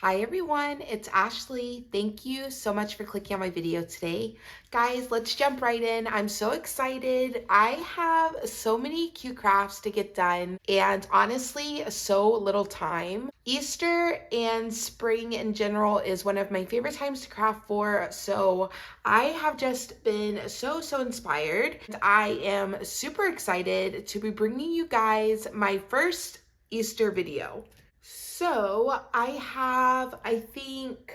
Hi everyone, it's Ashley. Thank you so much for clicking on my video today. Guys, let's jump right in. I'm so excited. I have so many cute crafts to get done and honestly, so little time. Easter and spring in general is one of my favorite times to craft for, so I have just been so inspired. I am super excited to be bringing you guys my first Easter video. So I have, I think,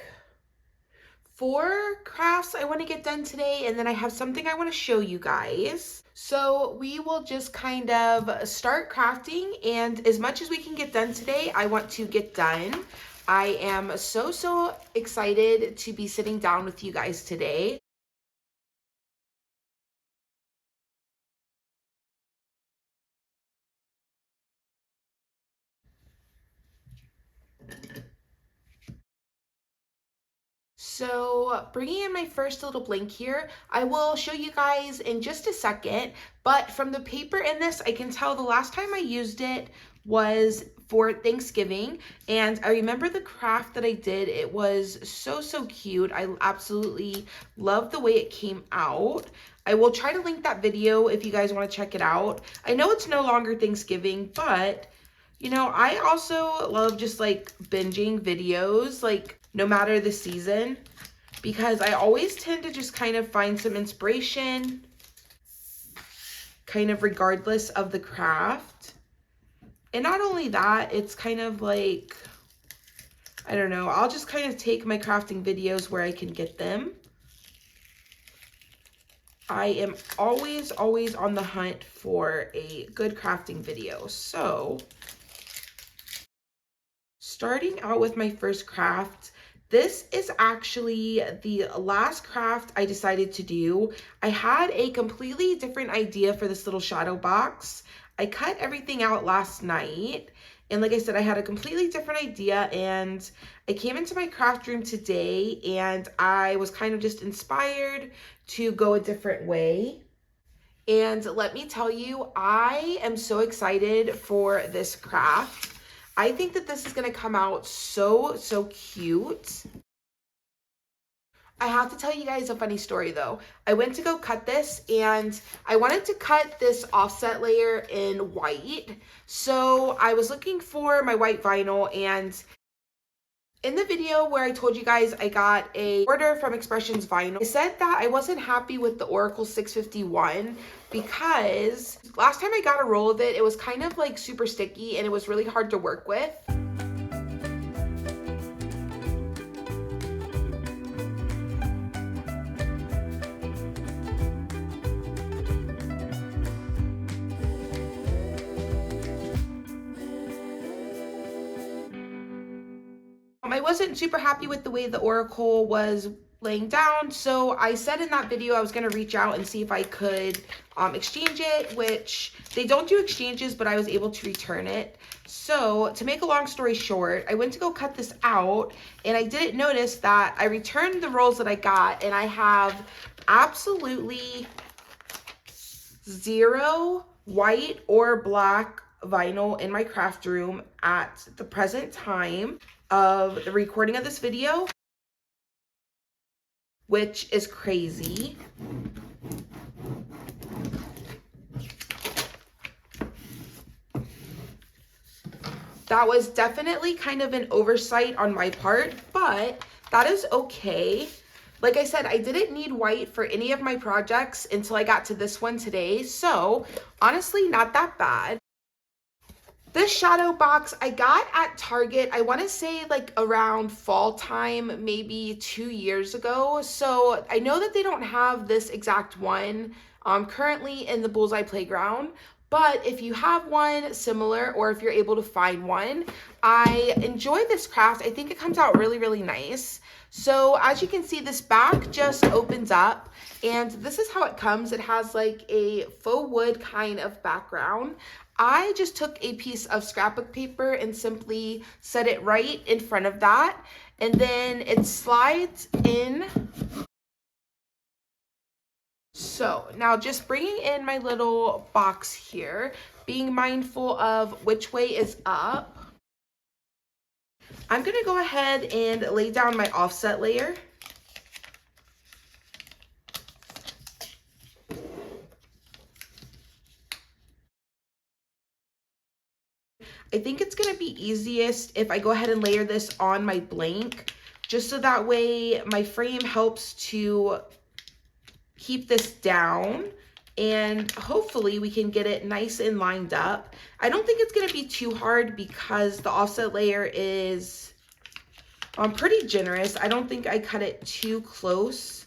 4 crafts I want to get done today, and then I have something I want to show you guys. So we will just kind of start crafting, and as much as we can get done today, I want to get done. I am so excited to be sitting down with you guys today. So bringing in my first little blank here, I will show you guys in just a second, but from the paper in this, I can tell the last time I used it was for Thanksgiving, and I remember the craft that I did. It was so cute. I absolutely love the way it came out. I will try to link that video if you guys want to check it out. I know it's no longer Thanksgiving, but you know, I also love just like binging videos, like no matter the season, because I always tend to just kind of find some inspiration, kind of regardless of the craft. And not only that, it's kind of like, I don't know, I'll just kind of take my crafting videos where I can get them. I am always on the hunt for a good crafting video. So starting out with my first craft, this is actually the last craft I decided to do. I had a completely different idea for this little shadow box. I cut everything out last night, and like I said, I had a completely different idea, and I came into my craft room today and I was kind of just inspired to go a different way. And let me tell you, I am so excited for this craft. I think that this is going to come out so cute. I have to tell you guys a funny story though. I went to go cut this and I wanted to cut this offset layer in white. So I was looking for my white vinyl, and in the video where I told you guys I got a order from Expressions Vinyl, I said that I wasn't happy with the Oracle 651 because last time I got a roll of it, it was kind of like super sticky and it was really hard to work with. I wasn't super happy with the way the Oracle was laying down, so I said in that video I was going to reach out and see if I could exchange it, which they don't do exchanges, but I was able to return it. So to make a long story short, I went to go cut this out and I didn't notice that I returned the rolls that I got, and I have absolutely zero white or black vinyl in my craft room at the present time of the recording of this video, which is crazy. That was definitely kind of an oversight on my part, but that is okay. Like I said, I didn't need white for any of my projects until I got to this one today, so honestly, not that bad. This shadow box I got at Target, I want to say like around fall time, maybe 2 years ago. So I know that they don't have this exact one currently in the Bullseye Playground. But if you have one similar, or if you're able to find one, I enjoy this craft. I think it comes out really nice. So as you can see, this back just opens up, and this is how it comes. It has like a faux wood kind of background. I just took a piece of scrapbook paper and simply set it right in front of that, and then it slides in. So now just bringing in my little box here, being mindful of which way is up. I'm gonna go ahead and lay down my offset layer. I think it's gonna be easiest if I go ahead and layer this on my blank, just so that way my frame helps to keep this down, and hopefully we can get it nice and lined up. I don't think it's gonna be too hard because the offset layer is pretty generous. I don't think I cut it too close.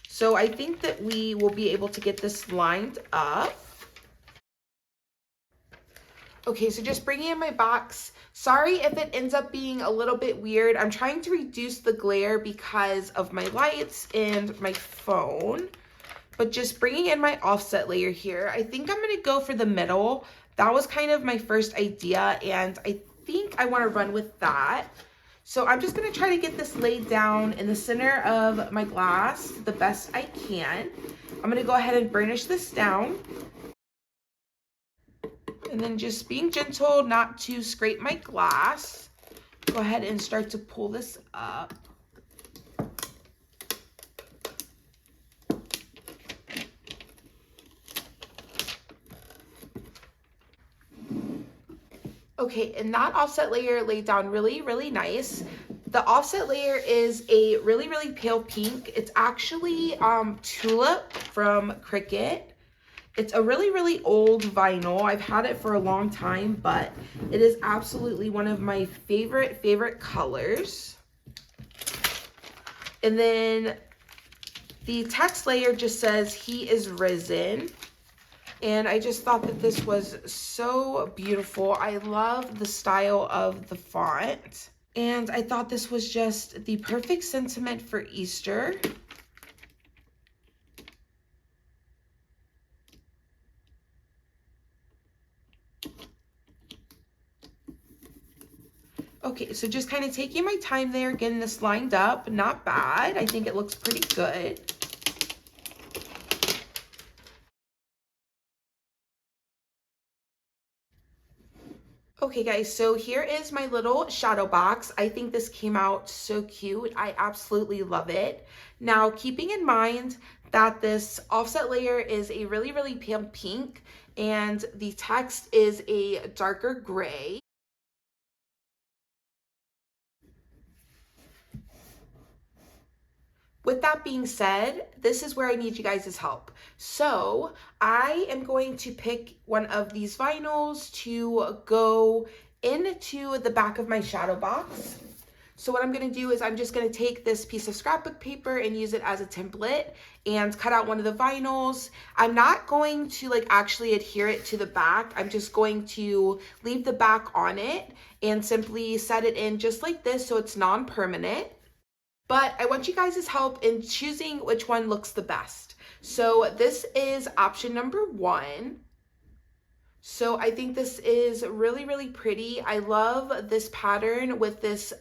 So I think that we will be able to get this lined up. Okay, so just bringing in my box. Sorry if it ends up being a little bit weird. I'm trying to reduce the glare because of my lights and my phone. But just bringing in my offset layer here, I think I'm gonna go for the middle. That was kind of my first idea, and I think I wanna run with that. So I'm just gonna try to get this laid down in the center of my glass the best I can. I'm gonna go ahead and burnish this down. And then just being gentle not to scrape my glass. Go ahead and start to pull this up. Okay, and that offset layer laid down really, really nice. The offset layer is a really, really pale pink. It's actually Tulip from Cricut. It's a really, really old vinyl. I've had it for a long time, but it is absolutely one of my favorite colors. And then the text layer just says, "He is risen." And I just thought that this was so beautiful. I love the style of the font. And I thought this was just the perfect sentiment for Easter. Okay, so just kind of taking my time there, getting this lined up. Not bad. I think it looks pretty good. Okay guys, so here is my little shadow box. I think this came out so cute. I absolutely love it. Now, keeping in mind that this offset layer is a really, really pale pink and the text is a darker gray. With that being said, this is where I need you guys' help. So I am going to pick one of these vinyls to go into the back of my shadow box. So what I'm gonna do is I'm just gonna take this piece of scrapbook paper and use it as a template and cut out one of the vinyls. I'm not going to like actually adhere it to the back. I'm just going to leave the back on it and simply set it in just like this so it's non-permanent. But I want you guys' help in choosing which one looks the best. So this is option number 1. So I think this is really, really pretty. I love this pattern with this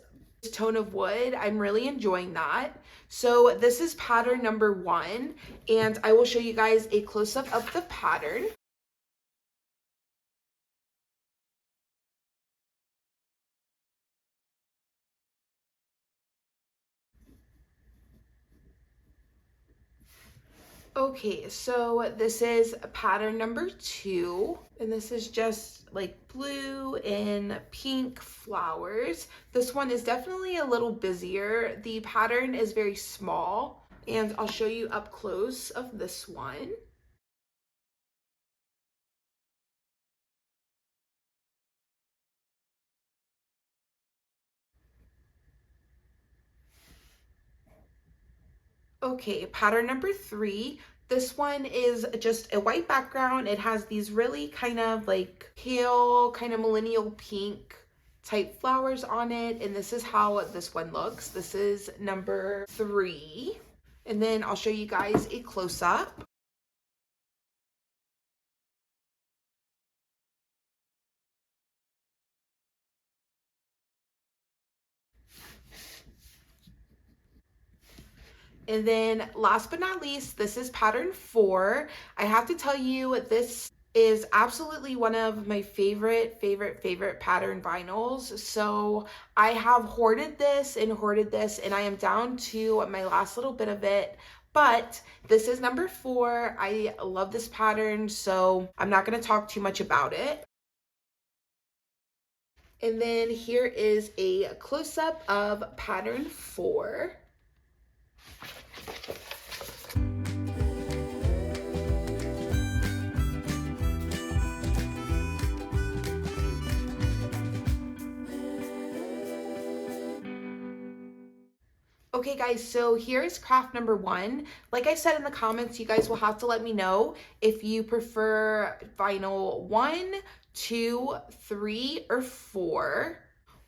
tone of wood. I'm really enjoying that. So this is pattern number 1, and I will show you guys a close-up of the pattern. Okay, so this is pattern number 2, and this is just like blue and pink flowers. This one is definitely a little busier. The pattern is very small, and I'll show you up close of this one. Okay, pattern number 3. This one is just a white background. It has these really kind of like pale, kind of millennial pink type flowers on it. And this is how this one looks. This is number 3. And then I'll show you guys a close-up. And then last but not least, this is pattern 4. I have to tell you, this is absolutely one of my favorite pattern vinyls. So I have hoarded this and I am down to my last little bit of it. But this is number 4. I love this pattern, so I'm not going to talk too much about it. And then here is a close-up of pattern 4. Okay guys, so here's craft number 1. Like I said in the comments, you guys will have to let me know if you prefer vinyl 1, 2, 3, or 4.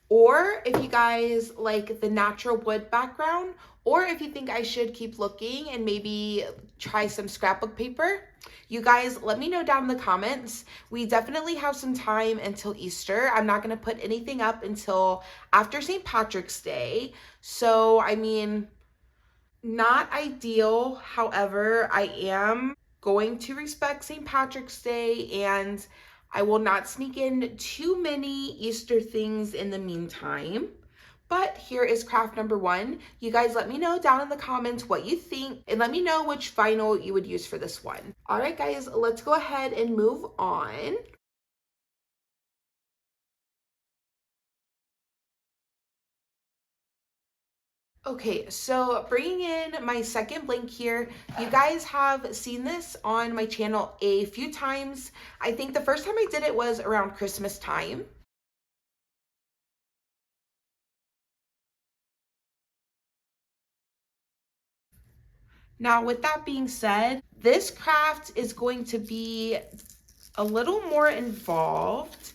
Or if you guys like the natural wood background, or if you think I should keep looking and maybe try some scrapbook paper. You guys let me know down in the comments. We definitely have some time until Easter. I'm not going to put anything up until after St. Patrick's Day. So, I mean, not ideal. However, I am going to respect St. Patrick's Day and I will not sneak in too many Easter things in the meantime. But here is craft number 1. You guys let me know down in the comments what you think and let me know which vinyl you would use for this one. All right, guys, let's go ahead and move on. Okay, so bringing in my second blank here, you guys have seen this on my channel a few times. I think the first time I did it was around Christmas time. Now, with that being said, this craft is going to be a little more involved.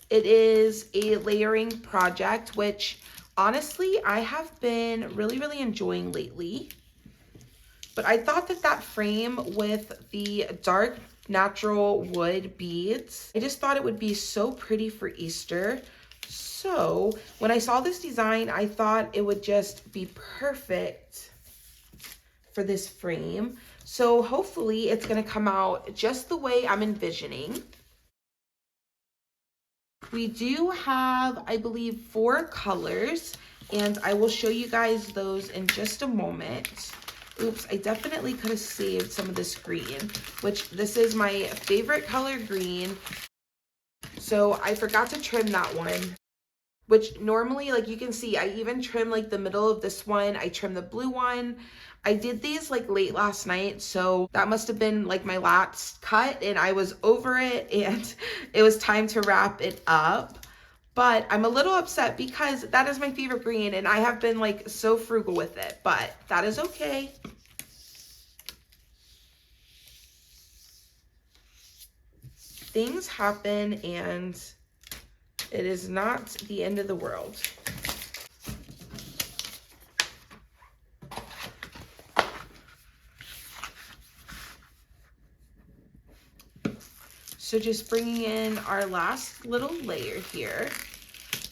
It is a layering project, which honestly, I have been really enjoying lately. But I thought that that frame with the dark natural wood beads, I just thought it would be so pretty for Easter. So when I saw this design, I thought it would just be perfect for this frame. So hopefully it's gonna come out just the way I'm envisioning. We do have, I believe, 4 colors, and I will show you guys those in just a moment. Oops, I definitely could have saved some of this green, which this is my favorite color, green. So I forgot to trim that one, which normally, like you can see, I even trim like the middle of this one. I trim the blue one. I did these like late last night, so that must have been like my last cut and I was over it and it was time to wrap it up. But I'm a little upset because that is my favorite green and I have been like so frugal with it, but that is okay. Things happen and it is not the end of the world. So just bringing in our last little layer here.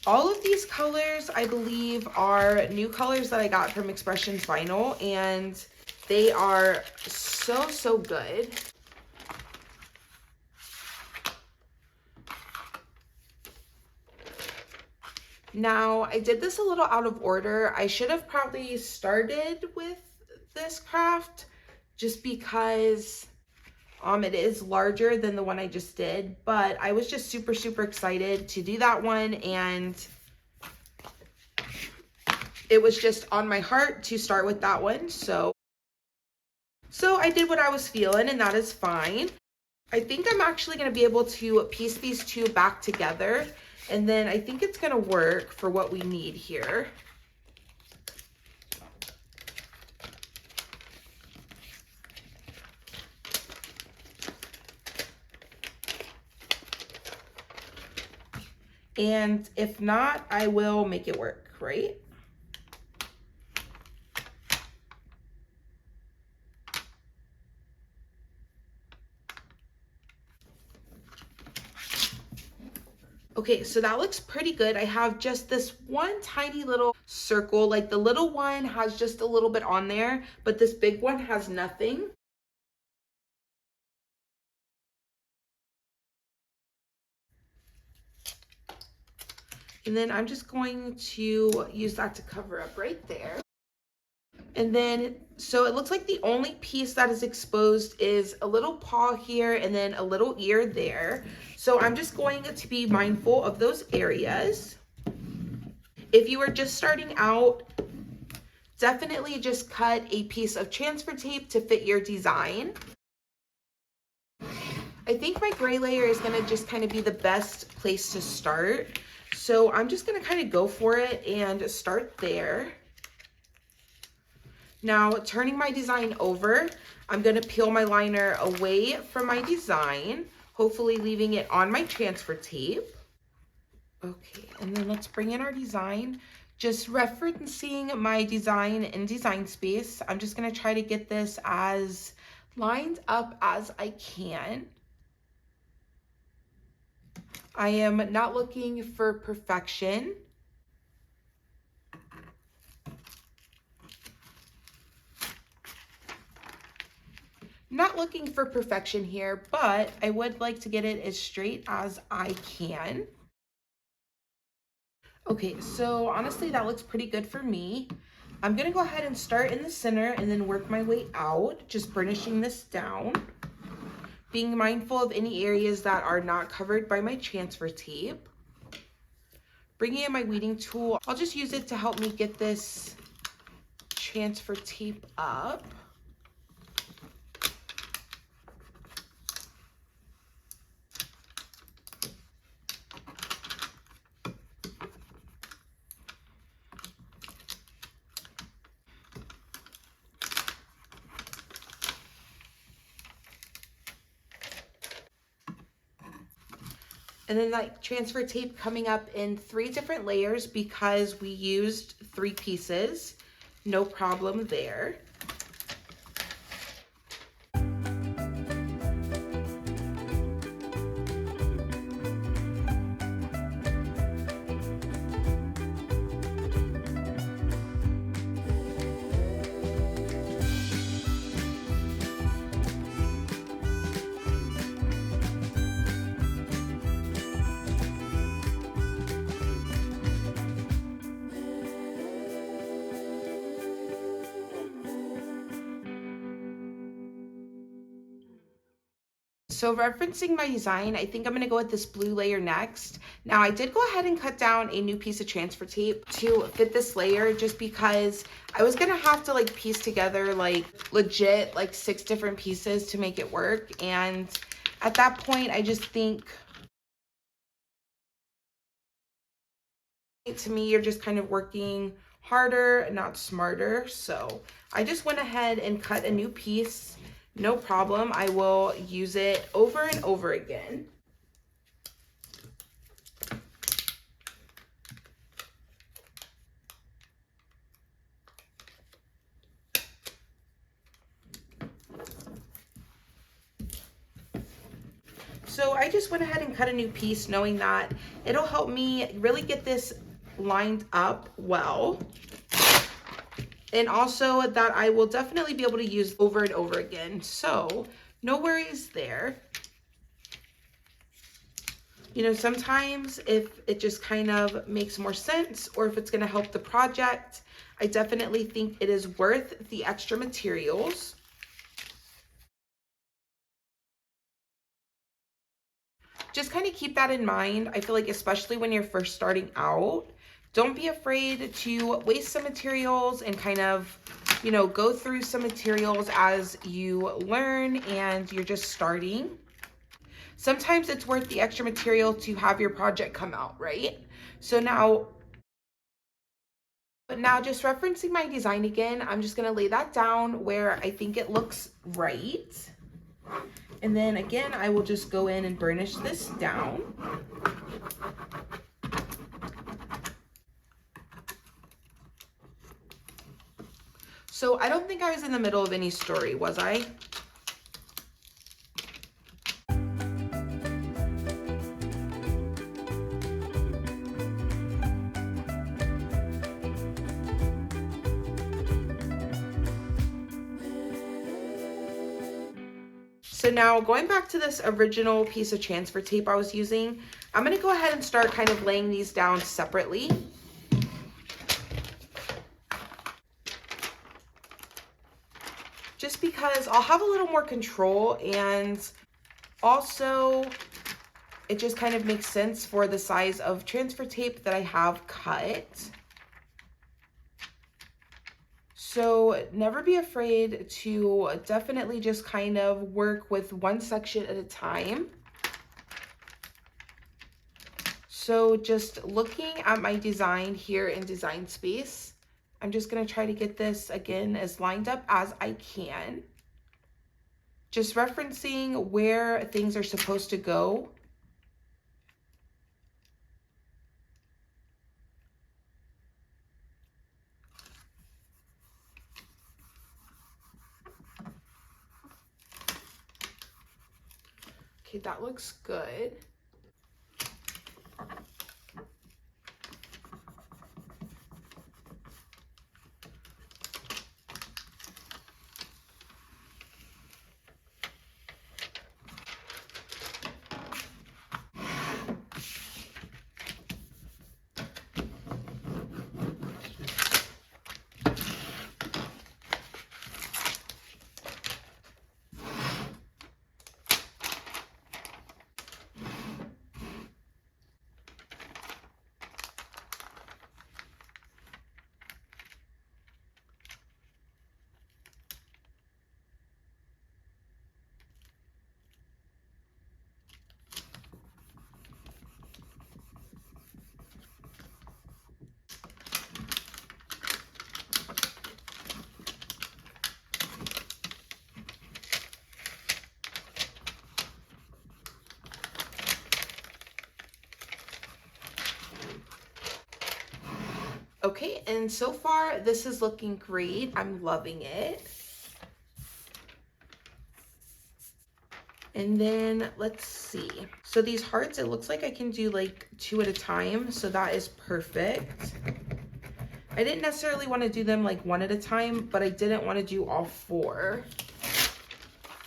All of these colors, I believe, are new colors that I got from Expressions Vinyl, and they are so good. Now, I did this a little out of order. I should have probably started with this craft just because it is larger than the one I just did, but I was just super excited to do that one, and it was just on my heart to start with that one. So I did what I was feeling, and that is fine. I think I'm actually going to be able to piece these two back together, and then I think it's going to work for what we need here. And if not, I will make it work, right? Okay, so that looks pretty good. I have just this one tiny little circle, like the little one has just a little bit on there, but this big one has nothing. And then I'm just going to use that to cover up right there. And then, so it looks like the only piece that is exposed is a little paw here and then a little ear there. So I'm just going to be mindful of those areas. If you are just starting out, definitely just cut a piece of transfer tape to fit your design. I think my gray layer is gonna just kind of be the best place to start. So I'm just gonna kind of go for it and start there. Now, turning my design over, I'm gonna peel my liner away from my design, hopefully leaving it on my transfer tape. Okay, and then let's bring in our design. Just referencing my design in Design Space, I'm just gonna try to get this as lined up as I can. I am not looking for perfection. Not looking for perfection here, but I would like to get it as straight as I can. Okay, so honestly, that looks pretty good for me. I'm gonna go ahead and start in the center and then work my way out, just burnishing this down. Being mindful of any areas that are not covered by my transfer tape. Bringing in my weeding tool, I'll just use it to help me get this transfer tape up. And then that transfer tape coming up in 3 different layers because we used 3 pieces. No problem there. So referencing my design, I think I'm gonna go with this blue layer next. Now I did go ahead and cut down a new piece of transfer tape to fit this layer just because I was gonna have to like piece together like legit like 6 different pieces to make it work. And at that point, I just think to me, you're just kind of working harder, not smarter. So I just went ahead and cut a new piece. No problem. I will use it over and over again. So I just went ahead and cut a new piece knowing that it'll help me really get this lined up well. And also that I will definitely be able to use over and over again. So no worries there. You know, sometimes if it just kind of makes more sense or if it's going to help the project, I definitely think it is worth the extra materials. Just kind of keep that in mind. I feel like especially when you're first starting out, don't be afraid to waste some materials and kind of, you know, go through some materials as you learn and you're just starting. Sometimes it's worth the extra material to have your project come out, right? So now just referencing my design again, I'm just gonna lay that down where I think it looks right. And then again, I will just go in and burnish this down. So I don't think I was in the middle of any story, was I? So now going back to this original piece of transfer tape I was using, I'm gonna go ahead and start kind of laying these down separately. Just because I'll have a little more control, and also it just kind of makes sense for the size of transfer tape that I have cut. So never be afraid to definitely just kind of work with one section at a time. So just looking at my design here in Design Space, I'm just gonna try to get this again as lined up as I can. Just referencing where things are supposed to go. Okay, that looks good. Okay, and so far this is looking great. I'm loving it. And then let's see. So these hearts, it looks like I can do like 2 at a time. So that is perfect. I didn't necessarily want to do them like 1 at a time, but I didn't want to do all 4.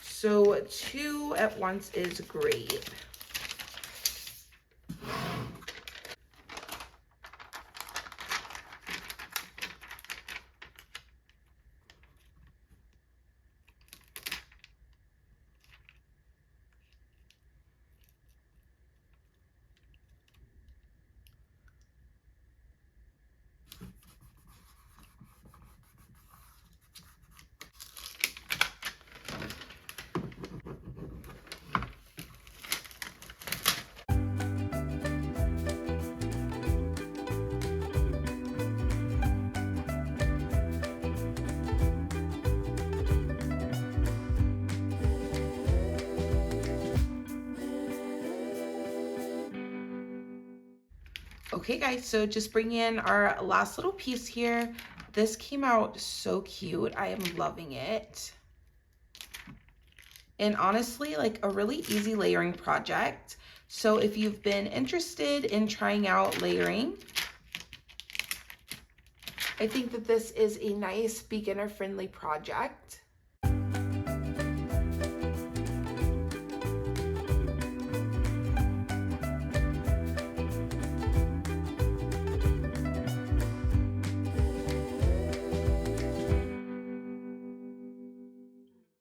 So 2 at once is great. Okay guys, so just bringing in our last little piece here. This came out so cute. I am loving it. And honestly, like a really easy layering project. So if you've been interested in trying out layering, I think that this is a nice beginner-friendly project.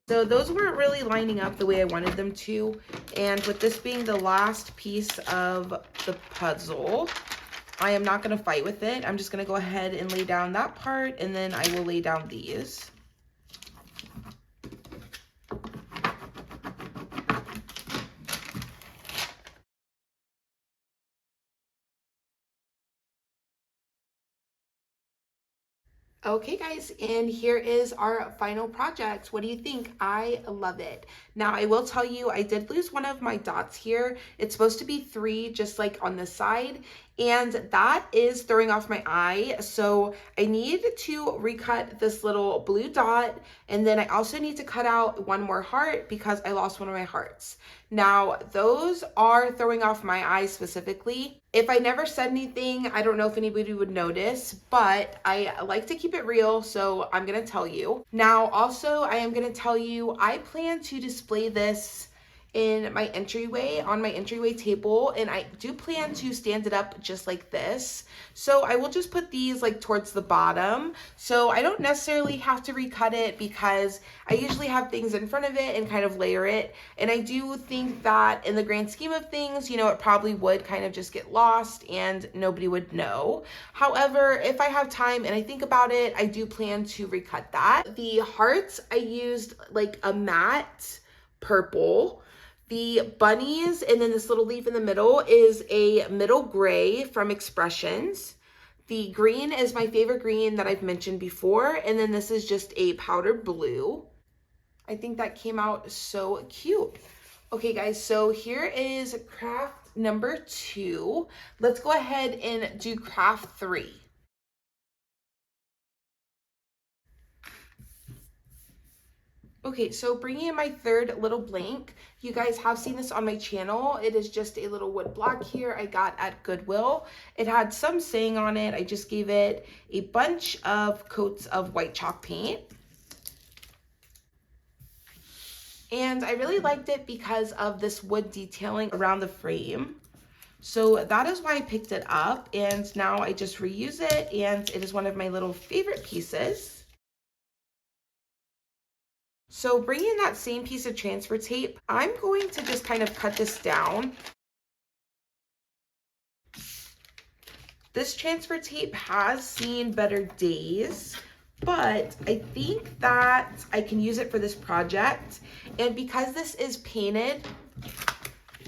So those weren't really lining up the way I wanted them to. And with this being the last piece of the puzzle, I am not going to fight with it. I'm just going to go ahead and lay down that part, and then I will lay down these. Okay guys, and here is our final project. What do you think? I love it. Now I will tell you, I did lose one of my dots here. It's supposed to be 3 just like on the side, and that is throwing off my eye. So I need to recut this little blue dot, and then I also need to cut out one more heart because I lost one of my hearts. Now those are throwing off my eye specifically. If I never said anything, I don't know if anybody would notice, but I like to keep it real, so I'm gonna tell you. Now also, I am gonna tell you, I plan to display this in my entryway, on my entryway table, and I do plan to stand it up just like this. So I will just put these like towards the bottom, so I don't necessarily have to recut it because I usually have things in front of it and kind of layer it. And I do think that in the grand scheme of things, you know, it probably would kind of just get lost and nobody would know. However, if I have time and I think about it, I do plan to recut that. The hearts, I used like a matte purple. The bunnies and then this little leaf in the middle is a middle gray from Expressions. The green is my favorite green that I've mentioned before. And then this is just a powder blue. I think that came out so cute. Okay guys, so here is craft number 2. Let's go ahead and do craft 3. Okay, so bringing in my third little blank, you guys have seen this on my channel. It is just a little wood block here I got at Goodwill. It had some saying on it. I just gave it a bunch of coats of white chalk paint. And I really liked it because of this wood detailing around the frame. So that is why I picked it up, and now I just reuse it, and it is one of my little favorite pieces. So bringing that same piece of transfer tape, I'm going to just kind of cut this down. This transfer tape has seen better days, but I think that I can use it for this project. And because this is painted,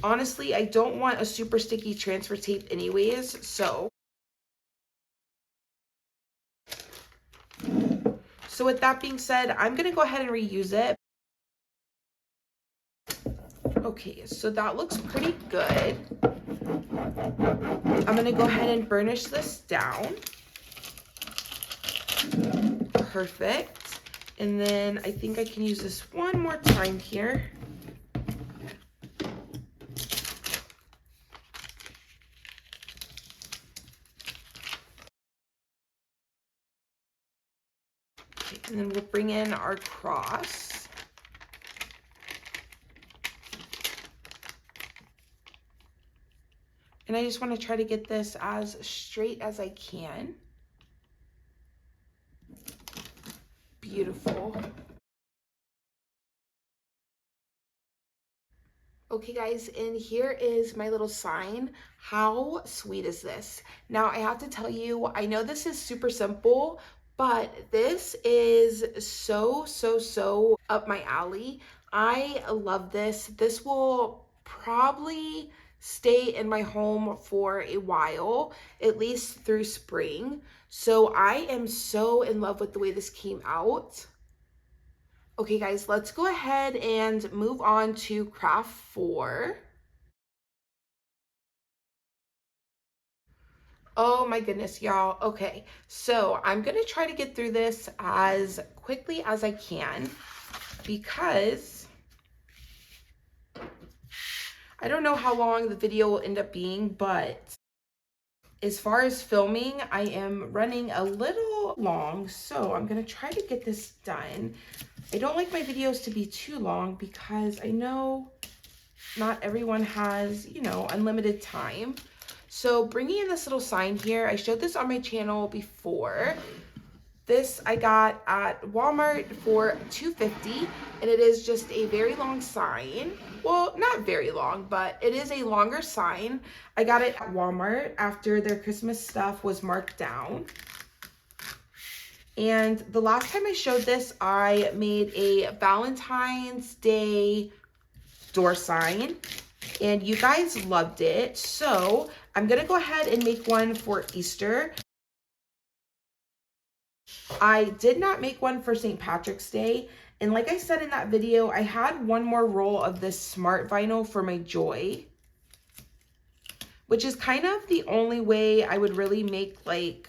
honestly, I don't want a super sticky transfer tape anyways, so with that being said, I'm gonna go ahead and reuse it. Okay, so that looks pretty good. I'm gonna go ahead and burnish this down. Perfect. And then I think I can use this one more time here. Okay, and then we'll bring in our cross. And I just want to try to get this as straight as I can. Beautiful. Okay guys, and here is my little sign. How sweet is this? Now I have to tell you, I know this is super simple, but this is so up my alley. I love this. This will probably stay in my home for a while, at least through spring. So I am so in love with the way this came out. Okay guys, let's go ahead and move on to craft 4. Oh my goodness, y'all. Okay, so I'm gonna try to get through this as quickly as I can because I don't know how long the video will end up being, but as far as filming, I am running a little long, so I'm gonna try to get this done. I don't like my videos to be too long because I know not everyone has, you know, unlimited time. So bringing in this little sign here, I showed this on my channel before. This I got at Walmart for $2.50, and it is just a very long sign. Well, not very long, but it is a longer sign. I got it at Walmart after their Christmas stuff was marked down. And the last time I showed this, I made a Valentine's Day door sign, and you guys loved it. So I'm gonna go ahead and make one for Easter. I did not make one for St. Patrick's Day. And like I said in that video, I had one more roll of this smart vinyl for my joy, which is kind of the only way I would really make like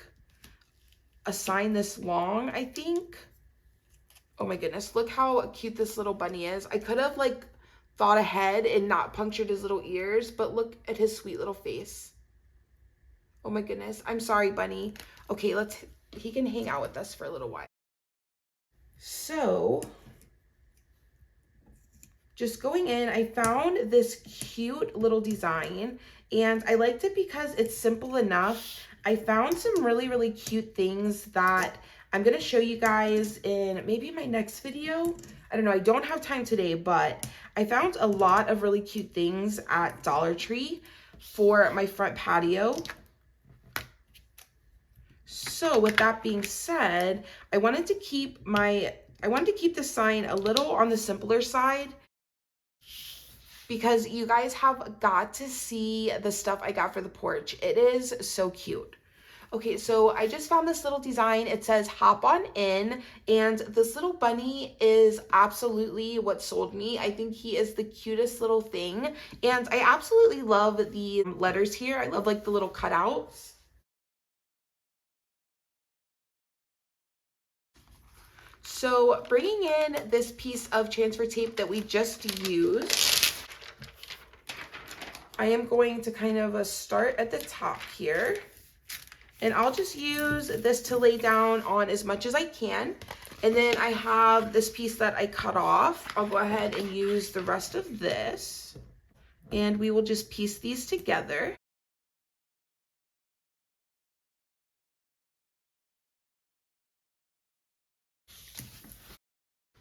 a sign this long, I think. Oh my goodness, look how cute this little bunny is. I could have like thought ahead and not punctured his little ears, but look at his sweet little face. Oh my goodness, I'm sorry, bunny. Okay, he can hang out with us for a little while. So just going in, I found this cute little design and I liked it because it's simple enough. I found some really, really cute things that I'm gonna show you guys in maybe my next video. I don't know, I don't have time today, but I found a lot of really cute things at Dollar Tree for my front patio. So with that being said, I wanted to keep the sign a little on the simpler side because you guys have got to see the stuff I got for the porch. It is so cute. Okay, so I just found this little design. It says hop on in, and this little bunny is absolutely what sold me. I think he is the cutest little thing, and I absolutely love the letters here. I love like the little cutouts. So bringing in this piece of transfer tape that we just used, I am going to kind of start at the top here. And I'll just use this to lay down on as much as I can. And then I have this piece that I cut off. I'll go ahead and use the rest of this. And we will just piece these together.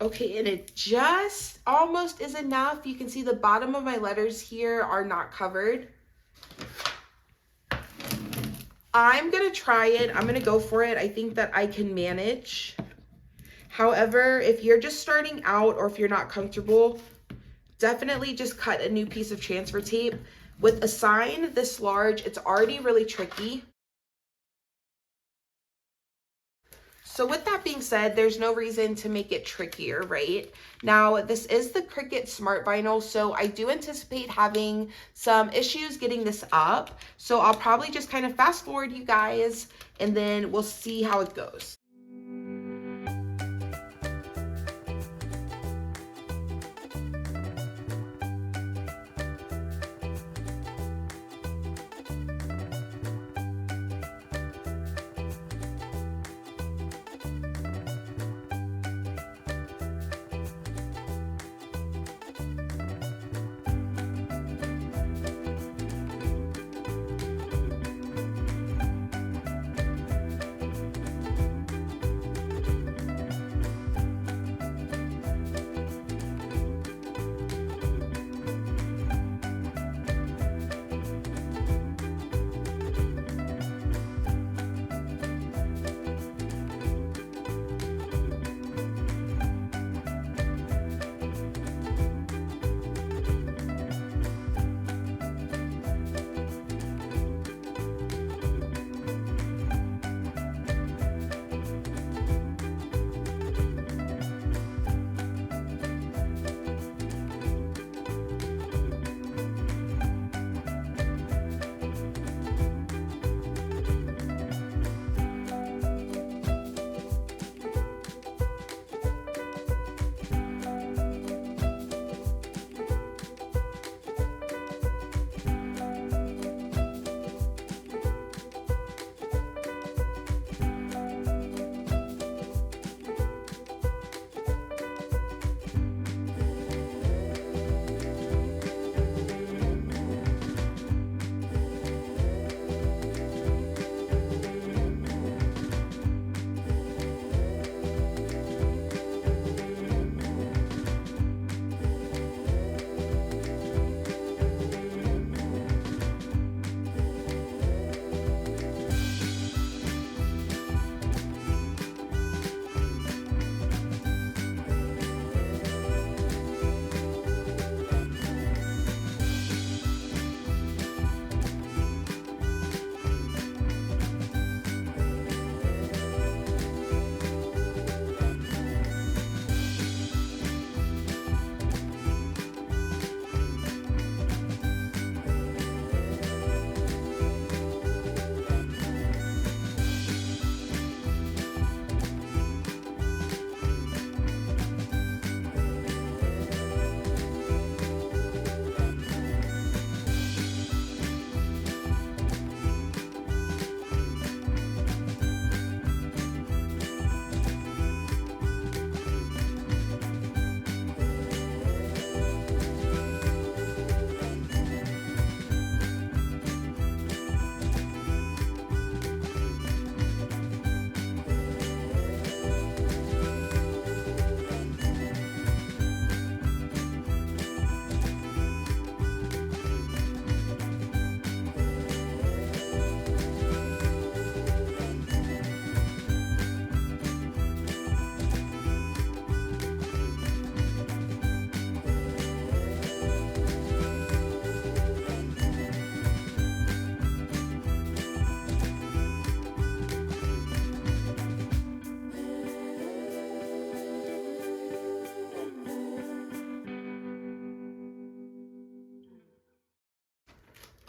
Okay, and it just almost is enough. You can see the bottom of my letters here are not covered. I'm gonna try it. I'm gonna go for it. I think that I can manage. However, if you're just starting out or if you're not comfortable, definitely just cut a new piece of transfer tape. With a sign this large, it's already really tricky. So with that being said, there's no reason to make it trickier, right? Now, this is the Cricut Smart Vinyl, so I do anticipate having some issues getting this up. So I'll probably just kind of fast forward you guys, and then we'll see how it goes.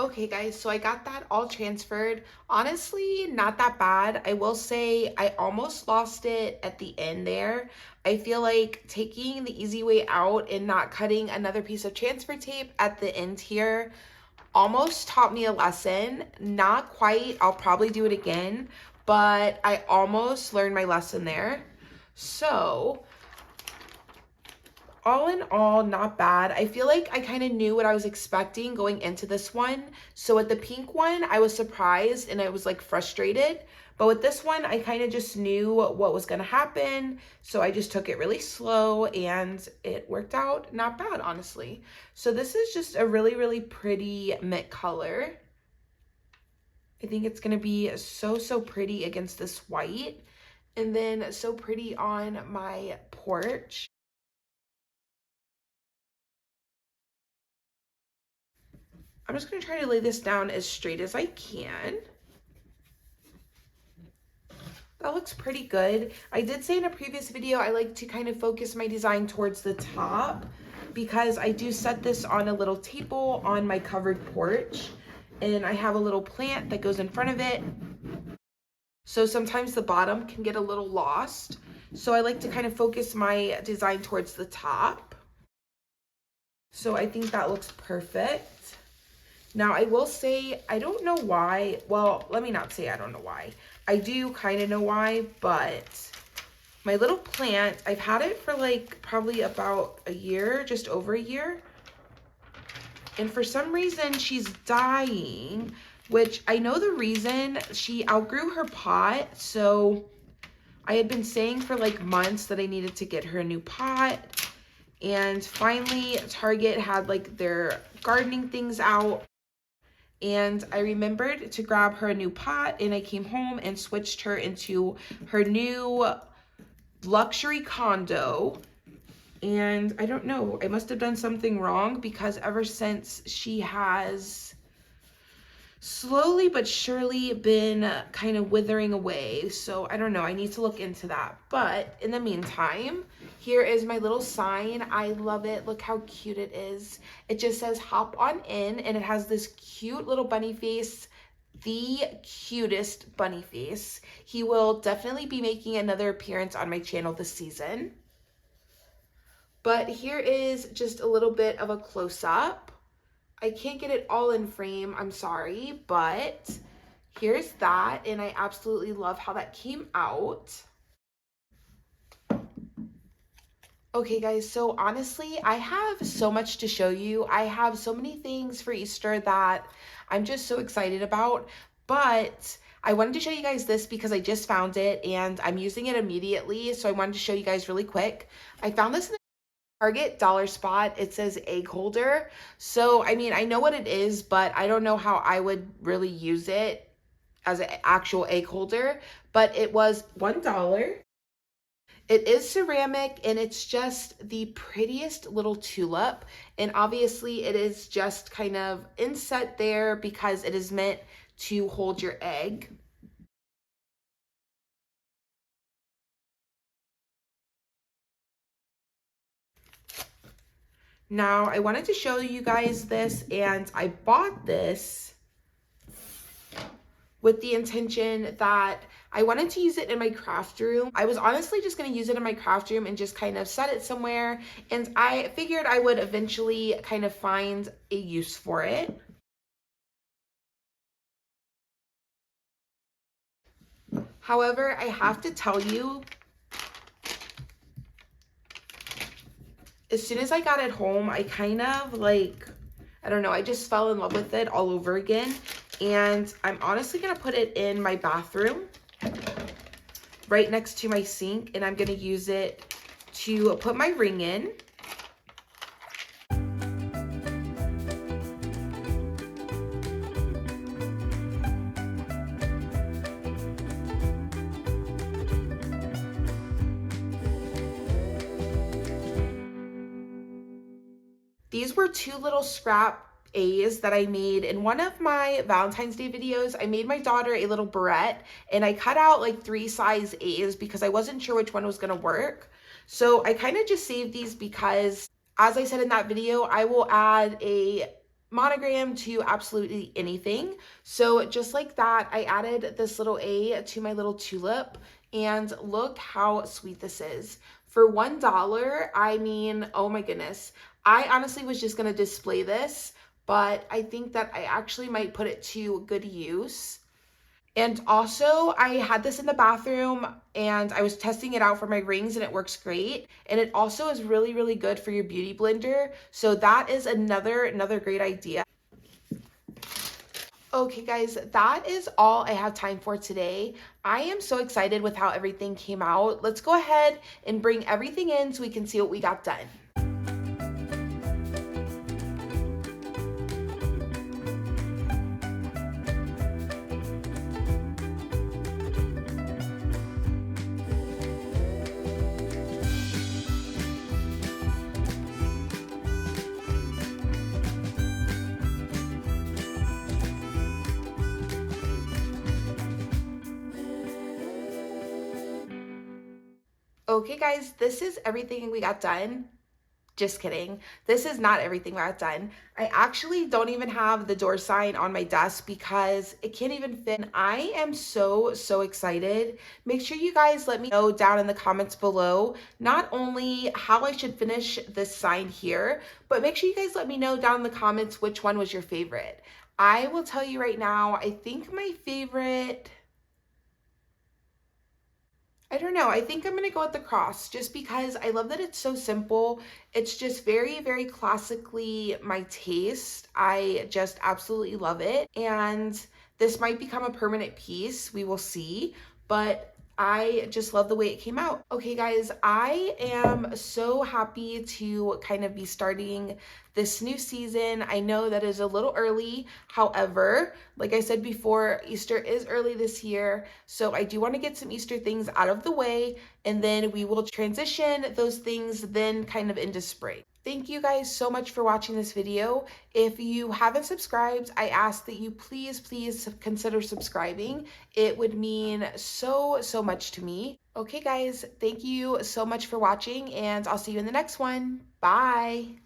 Okay guys, so I got that all transferred. Honestly, not that bad. I will say I almost lost it at the end there. I feel like taking the easy way out and not cutting another piece of transfer tape at the end here almost taught me a lesson. Not quite, I'll probably do it again, but I almost learned my lesson there. So all in all, not bad. I feel like I kind of knew what I was expecting going into this one. So with the pink one, I was surprised and I was like frustrated. But with this one, I kind of just knew what was going to happen. So I just took it really slow and it worked out not bad, honestly. So this is just a really, really pretty mint color. I think it's going to be so, so pretty against this white. And then so pretty on my porch. I'm just going to try to lay this down as straight as I can. That looks pretty good. I did say in a previous video I like to kind of focus my design towards the top because I do set this on a little table on my covered porch and I have a little plant that goes in front of it. So sometimes the bottom can get a little lost. So I like to kind of focus my design towards the top. So I think that looks perfect. Now, I will say, I don't know why. Well, let me not say I don't know why. I do kind of know why, but my little plant, I've had it for like probably about a year, just over a year. And for some reason, she's dying, which I know the reason. She outgrew her pot. So I had been saying for like months that I needed to get her a new pot. And finally, Target had like their gardening things out. And I remembered to grab her a new pot and I came home and switched her into her new luxury condo. And I don't know, I must have done something wrong because ever since she has slowly but surely been kind of withering away. So I don't know, I need to look into that. But in the meantime, here is my little sign. I love it. Look how cute it is. It just says hop on in and it has this cute little bunny face, the cutest bunny face. He will definitely be making another appearance on my channel this season. But here is just a little bit of a close-up. I can't get it all in frame, I'm sorry, but here's that, and I absolutely love how that came out. Okay guys, so honestly, I have so much to show you. I have so many things for Easter that I'm just so excited about, but I wanted to show you guys this because I just found it and I'm using it immediately, so I wanted to show you guys really quick. I found this in the Target dollar spot. It says egg holder. So, I mean, I know what it is, but I don't know how I would really use it as an actual egg holder, but it was $1. It is ceramic and it's just the prettiest little tulip. And obviously it is just kind of inset there because it is meant to hold your egg. Now, I wanted to show you guys this, and I bought this with the intention that I wanted to use it in my craft room. I was honestly just going to use it in my craft room and just kind of set it somewhere, and I figured I would eventually kind of find a use for it. However, I have to tell you, as soon as I got it home, I kind of like, I don't know, I just fell in love with it all over again. And I'm honestly going to put it in my bathroom right next to my sink. And I'm going to use it to put my ring in. These were two little scrap A's that I made in one of my Valentine's Day videos. I made my daughter a little barrette and I cut out like 3 size A's because I wasn't sure which one was going to work. So I kind of just saved these because, as I said in that video, I will add a monogram to absolutely anything. So just like that, I added this little A to my little tulip, and look how sweet this is. For $1, I mean, oh my goodness. I honestly was just gonna display this, but I think that I actually might put it to good use. And also, I had this in the bathroom and I was testing it out for my rings and it works great. And it also is really, really good for your beauty blender. So that is another great idea. Okay, guys, that is all I have time for today. I am so excited with how everything came out. Let's go ahead and bring everything in so we can see what we got done. Okay, guys, this is everything we got done. Just kidding. This is not everything we got done. I actually don't even have the door sign on my desk because it can't even fit. And I am so excited. Make sure you guys let me know down in the comments below, not only how I should finish this sign here, but make sure you guys let me know down in the comments which one was your favorite. I will tell you right now, I think my favorite, I don't know. I think I'm gonna go with the cross just because I love that it's so simple. It's just very classically my taste. I just absolutely love it. And this might become a permanent piece. We will see. But I just love the way it came out. Okay, guys, I am so happy to kind of be starting this new season. I know that is a little early. However, like I said before, Easter is early this year. So I do want to get some Easter things out of the way, and then we will transition those things then kind of into spring. Thank you guys so much for watching this video. If you haven't subscribed, I ask that you please consider subscribing. It would mean so much to me. Okay guys, thank you so much for watching and I'll see you in the next one. Bye.